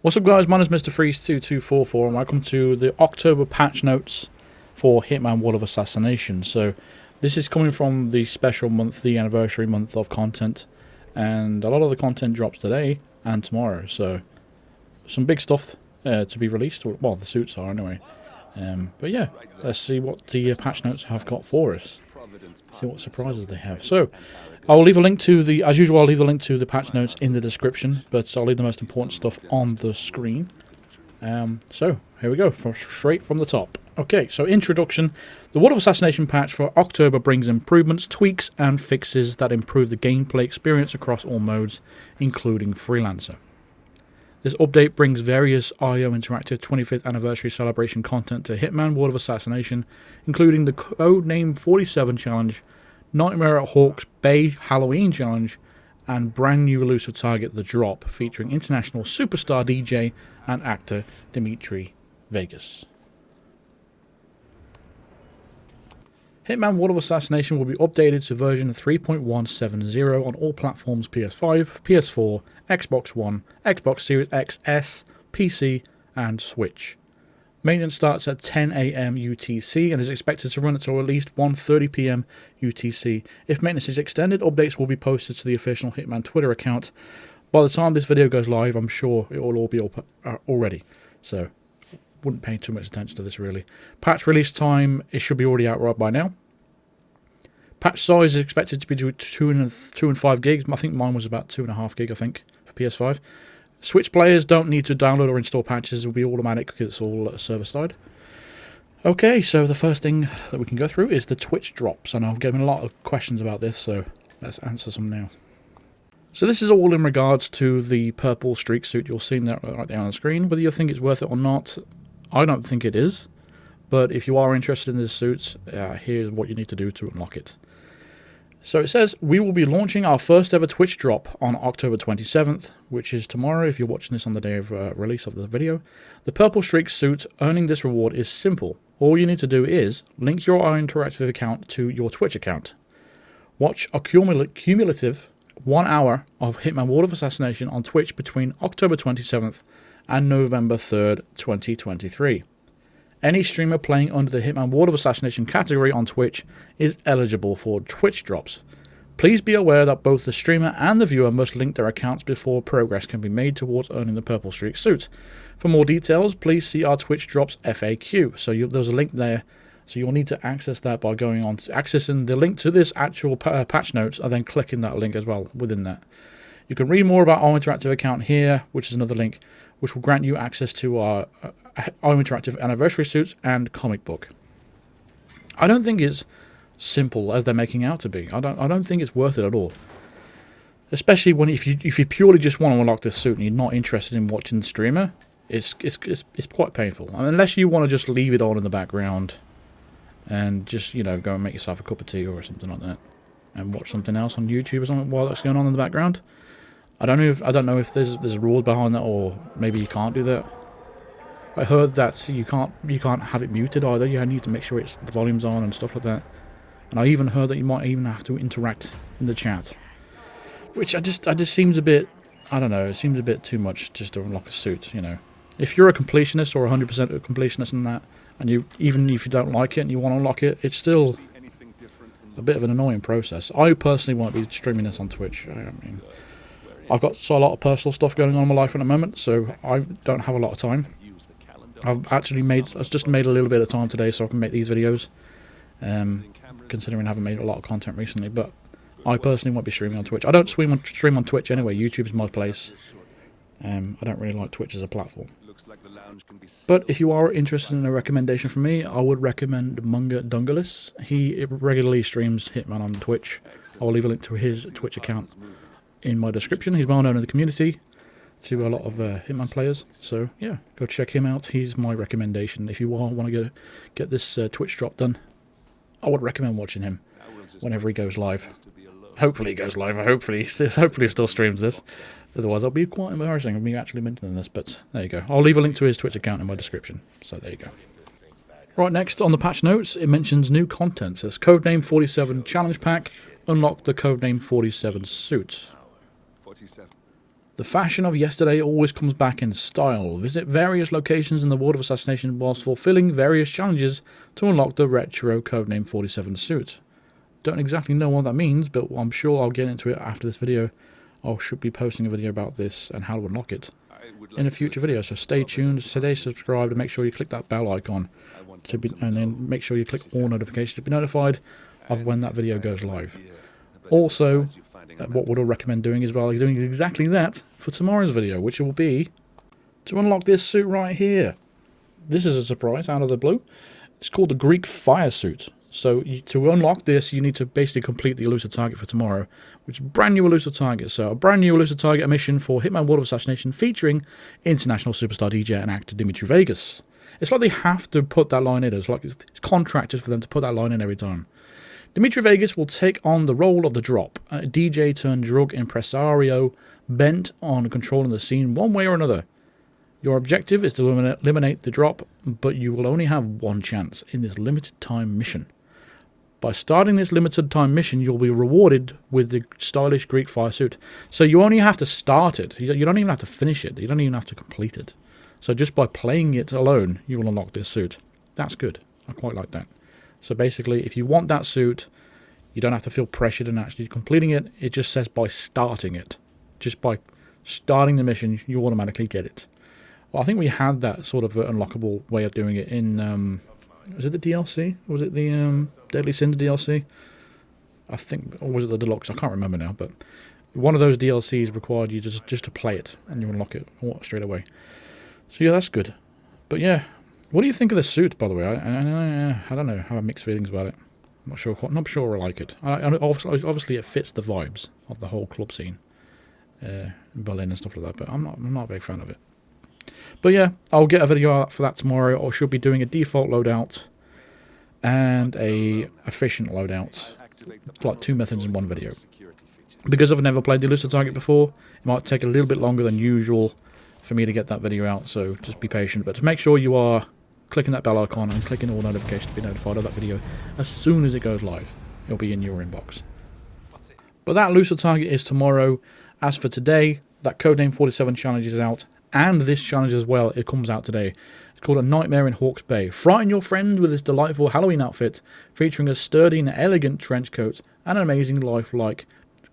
What's up guys, my name is Mr. Freeze2244 and welcome to the October patch notes for Hitman World of Assassination. So this is coming from the special month, the anniversary month of content, and a lot of the content drops today and tomorrow, so some big stuff to be released, well the suits are anyway. But yeah, let's see what the patch notes have got for us, see what surprises they have. So I'll leave a link to the, as usual, I'll leave the link to the patch notes in the description, but I'll leave the most important stuff on the screen. So, here we go, straight from the top. Okay, so introduction. The World of Assassination patch for October brings improvements, tweaks, and fixes that improve the gameplay experience across all modes, including Freelancer. This update brings various IO Interactive 25th Anniversary Celebration content to Hitman World of Assassination, including the Codename 47 Challenge, Nightmare at Hawke's Bay Halloween Challenge, and brand new elusive target, The Drop, featuring international superstar DJ and actor Dimitri Vegas. Hitman World of Assassination will be updated to version 3.170 on all platforms: PS5, PS4, Xbox One, Xbox Series XS, PC, and Switch. Maintenance starts at 10 AM UTC and is expected to run until at least 1:30 PM UTC. If maintenance is extended, updates will be posted to the official Hitman Twitter account. By the time this video goes live, I'm sure it will all be up already, so wouldn't pay too much attention to this really. Patch release time, it should be already out right by now. Patch size is expected to be 2 and 5 gigs. I think mine was about 2.5 gig, I think, for PS5. Switch players don't need to download or install patches, it will be automatic because it's all server side. Okay, so the first thing that we can go through is the Twitch drops, and I've given a lot of questions about this, so let's answer some now. So this is all in regards to the purple streak suit. You'll see that right there on the screen. Whether you think it's worth it or not, I don't think it is. But if you are interested in this suit, here's what you need to do to unlock it. So it says, we will be launching our first ever Twitch drop on October 27th, which is tomorrow if you're watching this on the day of release of the video. The purple streak suit, earning this reward is simple. All you need to do is link your own interactive account to your Twitch account. Watch a cumulative 1 hour of Hitman World of Assassination on Twitch between October 27th and November 3rd, 2023. Any streamer playing under the Hitman World of Assassination category on Twitch is eligible for Twitch drops. Please be aware that both the streamer and the viewer must link their accounts before progress can be made towards earning the purple streak suit. For more details, please see our Twitch drops FAQ. So there's a link there, so you'll need to access that by going on to accessing the link to this actual patch notes and then clicking that link as well within that. You can read more about our interactive account here, which is another link, which will grant you access to our interactive anniversary suits and comic book. I don't think it's simple as they're making out to be. I don't think it's worth it at all. Especially when if you purely just want to unlock this suit and you're not interested in watching the streamer, it's quite painful. I mean, unless you want to just leave it on in the background and just, you know, go and make yourself a cup of tea or something like that and watch something else on YouTube or something while that's going on in the background. I don't know if there's rules behind that, or maybe you can't do that. I heard that you can't have it muted either. You need to make sure the volume's on and stuff like that. And I even heard that you might even have to interact in the chat, which I just seems a bit, I don't know, it seems a bit too much just to unlock a suit. You know, if you're a completionist or 100% a completionist in that, and even if you don't like it and you want to unlock it, it's still a bit of an annoying process. I personally won't be streaming this on Twitch. I mean, I've got a lot of personal stuff going on in my life at the moment, so I don't have a lot of time. I've just made a little bit of time today so I can make these videos, considering I haven't made a lot of content recently, but I personally won't be streaming on Twitch. I don't stream on Twitch anyway. YouTube is my place. I don't really like Twitch as a platform. But if you are interested in a recommendation from me, I would recommend Mungadungalis. He regularly streams Hitman on Twitch. I'll leave a link to his Twitch account in my description. He's well known in the community to a lot of Hitman players, so yeah, go check him out. He's my recommendation. If you want to get this Twitch drop done, I would recommend watching him whenever he goes live. Hopefully he goes live. Hopefully he still streams this. Otherwise, that'll be quite embarrassing of me actually mentioning this, but there you go. I'll leave a link to his Twitch account in my description, so there you go. Right, next on the patch notes, it mentions new content. It says Codename 47 Challenge Pack. Unlock the Codename 47 suit. The fashion of yesterday always comes back in style. Visit various locations in the World of Assassination whilst fulfilling various challenges to unlock the retro codename 47 suit. Don't exactly know what that means, but I'm sure I'll get into it after this video. I should be posting a video about this and how to unlock it in a future video, so stay tuned, stay subscribed, and make sure you click that bell icon and then make sure you click all notifications to be notified of when that video goes live. Also, what would I recommend doing as well is doing exactly that for tomorrow's video, which will be to unlock this suit right here. This is a surprise out of the blue. It's called the Greek Fire Suit. So to unlock this, you need to basically complete the elusive target for tomorrow, which is a brand new elusive target. So a brand new elusive target mission for Hitman World of Assassination featuring international superstar DJ and actor Dimitri Vegas. It's like they have to put that line in. It's like it's contracted for them to put that line in every time. Dimitri Vegas will take on the role of the Drop, a DJ turned drug impresario bent on controlling the scene one way or another. Your objective is to eliminate the Drop, but you will only have one chance in this limited time mission. By starting this limited time mission, you'll be rewarded with the stylish Greek fire suit. So you only have to start it. You don't even have to finish it. You don't even have to complete it. So just by playing it alone, you will unlock this suit. That's good. I quite like that. So basically, if you want that suit, you don't have to feel pressured in actually completing it. It just says by starting it. Just by starting the mission, you automatically get it. Well, I think we had that sort of unlockable way of doing it in... was it the DLC? Was it the Deadly Sins DLC? I think, or was it the Deluxe? I can't remember now, but one of those DLCs required you just to play it, and you unlock it straight away. So yeah, that's good. But yeah, what do you think of the suit, by the way? I don't know. I have mixed feelings about it. I'm not sure I like it. Obviously, it fits the vibes of the whole club scene in Berlin and stuff like that, but I'm not a big fan of it. But yeah, I'll get a video out for that tomorrow. I should be doing a default loadout and a efficient loadout. Like 2 methods in one video. Because I've never played the elusive target before, it might take a little bit longer than usual for me to get that video out, so just be patient. But to make sure you are clicking that bell icon and clicking all notifications to be notified of that video as soon as it goes live. It'll be in your inbox. But that elusive target is tomorrow. As for today, that Codename 47 challenge is out. And this challenge as well, it comes out today. It's called A Nightmare in Hawke's Bay. Frighten your friends with this delightful Halloween outfit, featuring a sturdy and elegant trench coat and an amazing lifelike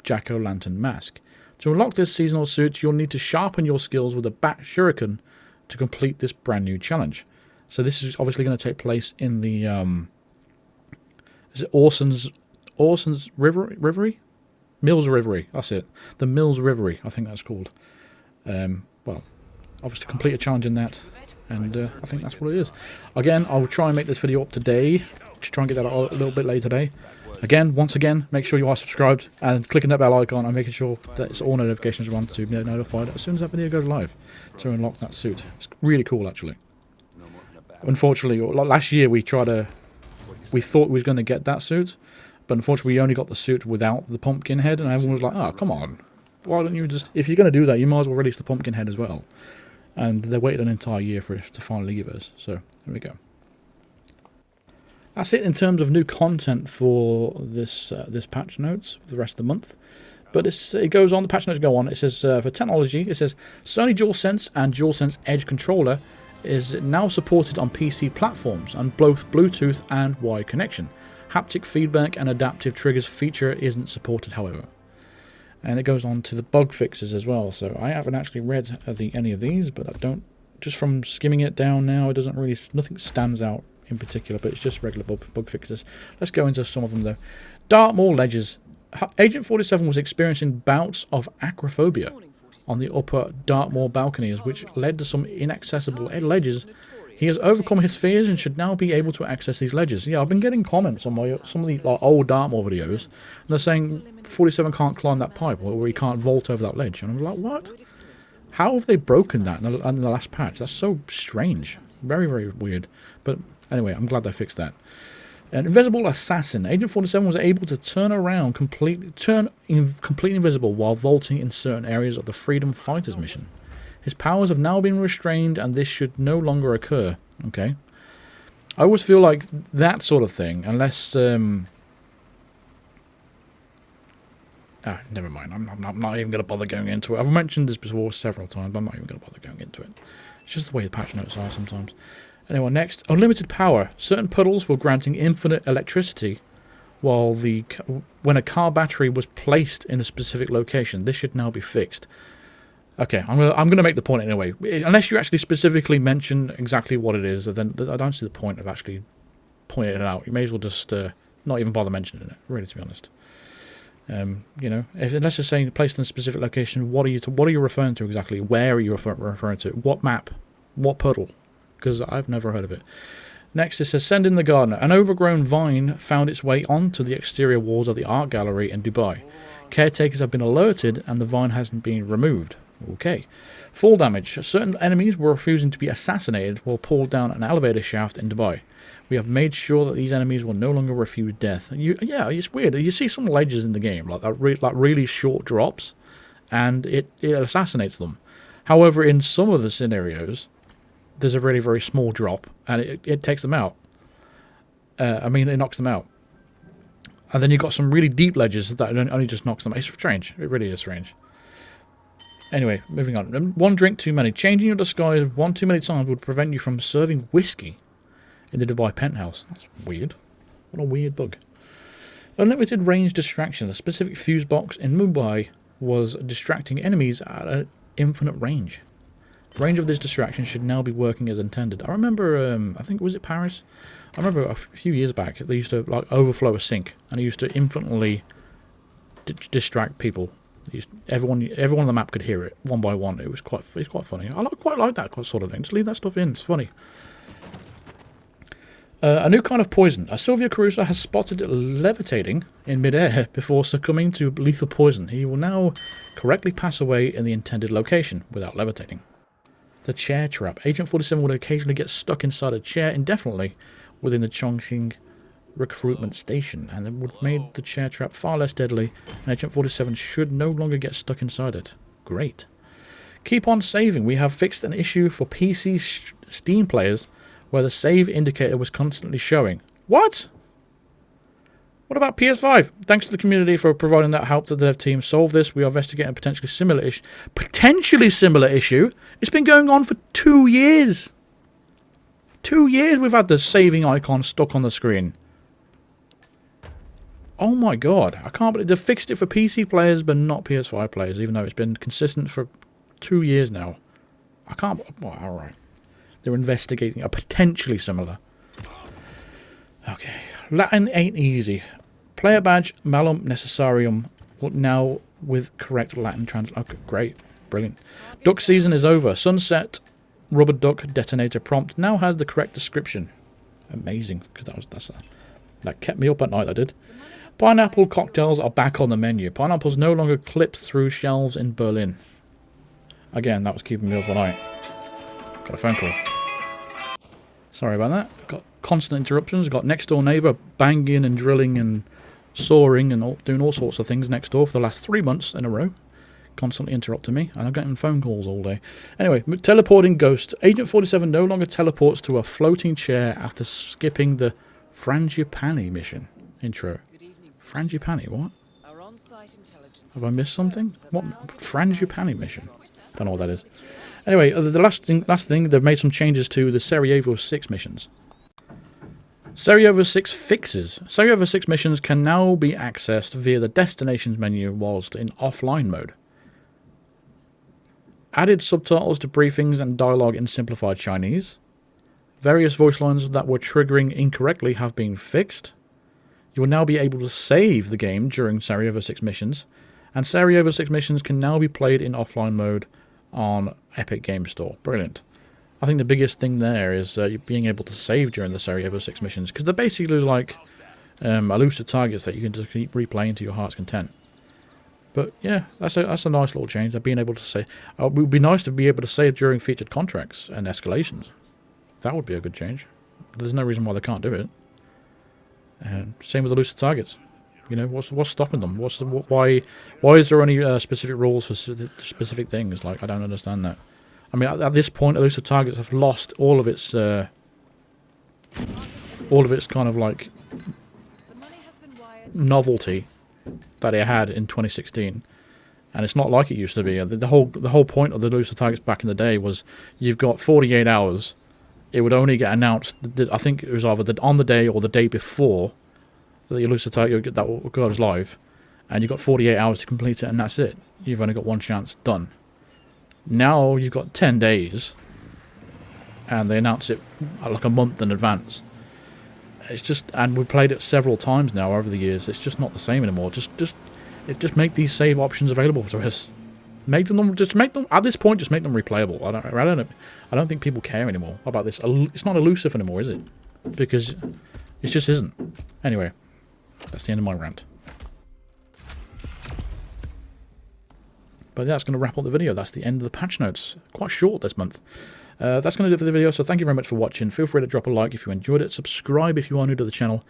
jack-o'-lantern mask. To unlock this seasonal suit, you'll need to sharpen your skills with a bat shuriken to complete this brand new challenge. So this is obviously going to take place in the, is it Orson's Rivery? Mills Rivery, that's it. The Mills Rivery, I think that's called. Well, obviously complete a challenge in that, and I think that's what it is. Again, I'll try and make this video up today, to try and get that out a little bit later today. Again, once again, make sure you are subscribed and clicking that bell icon and making sure that it's all notifications are on to be notified as soon as that video goes live to unlock that suit. It's really cool, actually. Unfortunately, last year we thought we was going to get that suit, but unfortunately we only got the suit without the pumpkin head, and everyone was like, oh, come on. Why don't you just, if you're going to do that, you might as well release the pumpkin head as well. And they waited an entire year for it to finally give us. So, there we go. That's it in terms of new content for this patch notes for the rest of the month. But it goes on, the patch notes go on. It says, for technology, it says, Sony DualSense and DualSense Edge controller is now supported on PC platforms on both Bluetooth and wired connection. Haptic feedback and adaptive triggers feature isn't supported, however. And it goes on to the bug fixes as well. So I haven't actually read any of these, but I don't. Just from skimming it down now, it doesn't really, nothing stands out in particular, but it's just regular bug fixes. Let's go into some of them though. Dartmoor ledges. Agent 47 was experiencing bouts of acrophobia on the upper Dartmoor balconies, which led to some inaccessible ledges. He has overcome his fears and should now be able to access these ledges. Yeah, I've been getting comments on some of the old Dartmoor videos, and they're saying 47 can't climb that pipe, or he can't vault over that ledge. And I'm like, what? How have they broken that in the last patch? That's so strange. Very, very weird. But anyway, I'm glad they fixed that. An invisible assassin. Agent 47 was able to turn completely invisible while vaulting in certain areas of the Freedom Fighters mission. His powers have now been restrained, and this should no longer occur. Okay. I always feel like that sort of thing, unless Ah, never mind. I'm not even going to bother going into it. I've mentioned this before several times, but I'm not even going to bother going into it. It's just the way the patch notes are sometimes. Anyway, next. Unlimited power. Certain puddles were granting infinite electricity while when a car battery was placed in a specific location. This should now be fixed. Okay, I'm gonna make the point anyway. Unless you actually specifically mention exactly what it is, then I don't see the point of actually pointing it out. You may as well just not even bother mentioning it, really, to be honest. You know, unless you're saying placed in a specific location, what are you referring to exactly? Where are you referring to? What map? What puddle? Because I've never heard of it. Next, it says, send in the gardener. An overgrown vine found its way onto the exterior walls of the art gallery in Dubai. Caretakers have been alerted and the vine hasn't been removed. Okay. Fall damage. Certain enemies were refusing to be assassinated while pulled down an elevator shaft in Dubai. We have made sure that these enemies will no longer refuse death. Yeah, it's weird. You see some ledges in the game, like really short drops, and it assassinates them. However, in some of the scenarios, there's a really, very small drop, and it takes them out. It knocks them out. And then you've got some really deep ledges that only just knocks them out. It's strange. It really is strange. Anyway, moving on. One drink too many. Changing your disguise one too many times would prevent you from serving whiskey in the Dubai penthouse. That's weird. What a weird bug. Unlimited range distraction. A specific fuse box in Mumbai was distracting enemies at an infinite range. The range of this distraction should now be working as intended. I remember, I think, was it Paris? I remember a few years back, they used to overflow a sink, and it used to infinitely distract people. Everyone on the map could hear it one by one. It's quite funny. I quite like that sort of thing. Just leave that stuff in. It's funny. A new kind of poison. A Sylvia Caruso has spotted levitating in midair before succumbing to lethal poison. He will now correctly pass away in the intended location without levitating. The chair trap. Agent 47 would occasionally get stuck inside a chair indefinitely within the Chongqing recruitment station, and it would have made the chair trap far less deadly, and Agent 47 should no longer get stuck inside it. Great. Keep on saving. We have fixed an issue for PC Steam players where the save indicator was constantly showing. What? What about PS5? Thanks to the community for providing that help to the dev team solve this. We are investigating a potentially similar issue. It's been going on for 2 years. 2 years we've had the saving icon stuck on the screen. Oh my god. I can't believe they've fixed it for PC players but not PS5 players, even though it's been consistent for 2 years now. I can't... Well, alright. They're investigating a potentially similar. Okay. Latin ain't easy. Player badge malum necessarium now with correct Latin translation. Okay, great. Brilliant. Duck season is over. Sunset rubber duck detonator prompt now has the correct description. Amazing, because that kept me up at night, that did. Pineapple cocktails are back on the menu. Pineapples no longer clipped through shelves in Berlin. Again, that was keeping me up all night. Got a phone call. Sorry about that. Got constant interruptions. Got next door neighbour banging and drilling and sawing and doing all sorts of things next door for the last 3 months in a row. Constantly interrupting me, and I'm getting phone calls all day. Anyway, teleporting ghost. Agent 47 no longer teleports to a floating chair after skipping the Frangipani mission. Intro. Frangipani, what? Have I missed something? What? Frangipani mission? Don't know what that is. Anyway, the last thing, they've made some changes to the Sarajevo 6 missions. Sarajevo 6 fixes. Sarajevo 6 missions can now be accessed via the destinations menu whilst in offline mode. Added subtitles to briefings and dialogue in simplified Chinese. Various voice lines that were triggering incorrectly have been fixed. You will now be able to save the game during Sarajevo 6 missions. And Sarajevo 6 missions can now be played in offline mode on Epic Games Store. Brilliant. I think the biggest thing there is being able to save during the Sarajevo 6 missions, because they're basically like elusive targets that you can just keep replaying to your heart's content. But yeah, that's a nice little change. Of being able to save. It would be nice to be able to save during featured contracts and escalations. That would be a good change. There's no reason why they can't do it. Same with elusive targets. You know, what's stopping them? Why is there only specific rules for specific things? Like, I don't understand that. I mean, at this point, elusive targets have lost all of its kind of like novelty that it had in 2016. And it's not like it used to be. The whole point of the elusive targets back in the day was you've got 48 hours. It would only get announced, I think it was either on the day or the day before the elusive target that goes live. And you've got 48 hours to complete it, and that's it. You've only got one chance, done. Now you've got 10 days, and they announce it like a month in advance. It's just, and we've played it several times now over the years. It's just not the same anymore. Just make these save options available to us. Make them at this point. Just make them replayable. I don't think people care anymore about this. It's not elusive anymore, is it? Because it just isn't. Anyway, that's the end of my rant. But that's going to wrap up the video. That's the end of the patch notes. Quite short this month. That's going to do it for the video, so thank you very much for watching. Feel free to drop a like if you enjoyed it. Subscribe if you are new to the channel.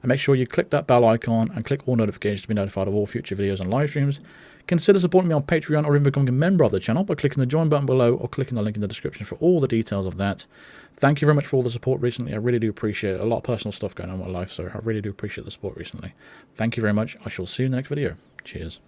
And make sure you click that bell icon and click all notifications to be notified of all future videos and live streams. Consider supporting me on Patreon or even becoming a member of the channel by clicking the join button below or clicking the link in the description for all the details of that. Thank you very much for all the support recently. I really do appreciate it. A lot of personal stuff going on in my life, so I really do appreciate the support recently. Thank you very much. I shall see you in the next video. Cheers.